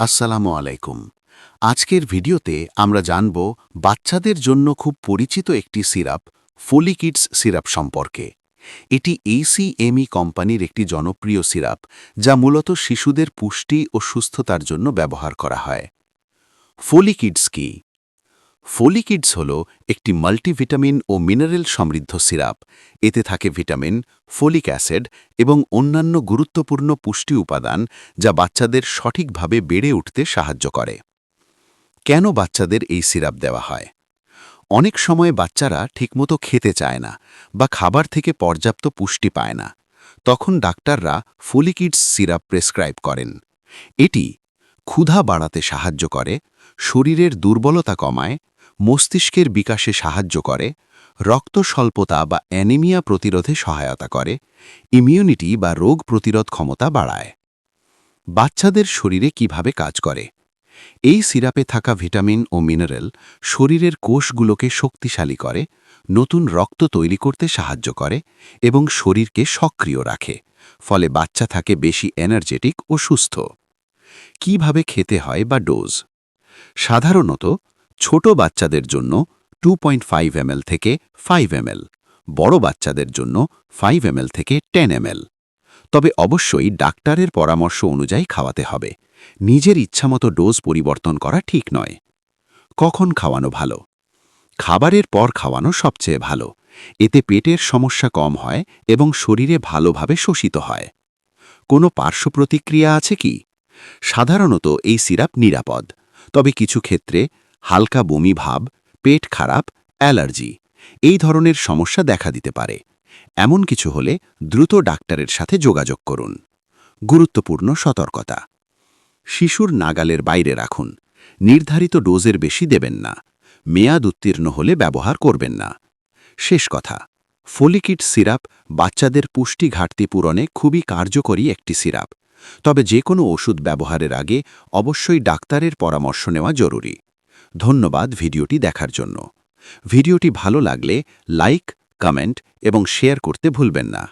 আসসালামু আলাইকুম। আজকের ভিডিওতে আমরা জানব বাচ্চাদের জন্য খুব পরিচিত একটি সিরাপ ফোলিকিডস সিরাপ সম্পর্কে। এটি ACME কোম্পানির একটি জনপ্রিয় সিরাপ, যা মূলত শিশুদের পুষ্টি ও সুস্থতার জন্য ব্যবহার করা হয়। ফোলিকিডস কি? ফোলিকিডস হল একটি মাল্টিভিটামিন ও মিনারেল সমৃদ্ধ সিরাপ। এতে থাকে ভিটামিন, ফোলিক অ্যাসিড এবং অন্যান্য গুরুত্বপূর্ণ পুষ্টি উপাদান, যা বাচ্চাদের সঠিকভাবে বেড়ে উঠতে সাহায্য করে। কেন বাচ্চাদের এই সিরাপ দেওয়া হয়? অনেক সময় বাচ্চারা ঠিকমতো খেতে চায় না বা খাবার থেকে পর্যাপ্ত পুষ্টি পায় না। তখন ডাক্তাররা ফোলিকিডস সিরাপ প্রেসক্রাইব করেন। এটি ক্ষুধা বাড়াতে সাহায্য করে, শরীরের দুর্বলতা কমায়, মস্তিষ্কের বিকাশে সাহায্য করে, রক্ত স্বল্পতা বা অ্যানিমিয়া প্রতিরোধে সহায়তা করে, ইমিউনিটি বা রোগ প্রতিরোধ ক্ষমতা বাড়ায়। বাচ্চাদের শরীরে কিভাবে কাজ করে? এই সিরাপে থাকা ভিটামিন ও মিনারেল শরীরের কোষগুলোকে শক্তিশালী করে, নতুন রক্ত তৈরি করতে সাহায্য করে এবং শরীরকে সক্রিয় রাখে, ফলে বাচ্চা থাকে বেশি এনার্জেটিক ও সুস্থ। কিভাবে খেতে হয় বা ডোজ? সাধারণত ছোট বাচ্চাদের জন্য 2.5 ml থেকে 5 ml, বড় বাচ্চাদের জন্য 5 ml থেকে 10 ml। তবে অবশ্যই ডাক্তারের পরামর্শ অনুযায়ী খাওয়াতে হবে। নিজের ইচ্ছামতো ডোজ পরিবর্তন করা ঠিক নয়। কখন খাওয়ানো ভালো? খাবারের পর খাওয়ানো সবচেয়ে ভালো। এতে পেটের সমস্যা কম হয় এবং শরীরে ভালোভাবে শোষিত হয়। কোনো পার্শ্ব প্রতিক্রিয়া আছে কি? সাধারণত এই সিরাপ নিরাপদ, তবে কিছু ক্ষেত্রে হালকা বমি ভাব, পেট খারাপ, অ্যালার্জি এই ধরনের সমস্যা দেখা দিতে পারে। এমন কিছু হলে দ্রুত ডাক্তারের সাথে যোগাযোগ করুন। গুরুত্বপূর্ণ সতর্কতা: শিশুর নাগালের বাইরে রাখুন। নির্ধারিত ডোজের বেশি দেবেন না। মেয়াদ উত্তীর্ণ হলে ব্যবহার করবেন না। শেষ কথা, ফোলিকিডস সিরাপ বাচ্চাদের পুষ্টি ঘাটতি পূরণে খুবই কার্যকরী একটি সিরাপ। তবে যে কোনো ওষুধ ব্যবহারের আগে অবশ্যই ডাক্তারের পরামর্শ নেওয়া জরুরি। ধন্যবাদ ভিডিওটি দেখার জন্য। ভিডিওটি ভালো লাগলে লাইক, কমেন্ট এবং শেয়ার করতে ভুলবেন না।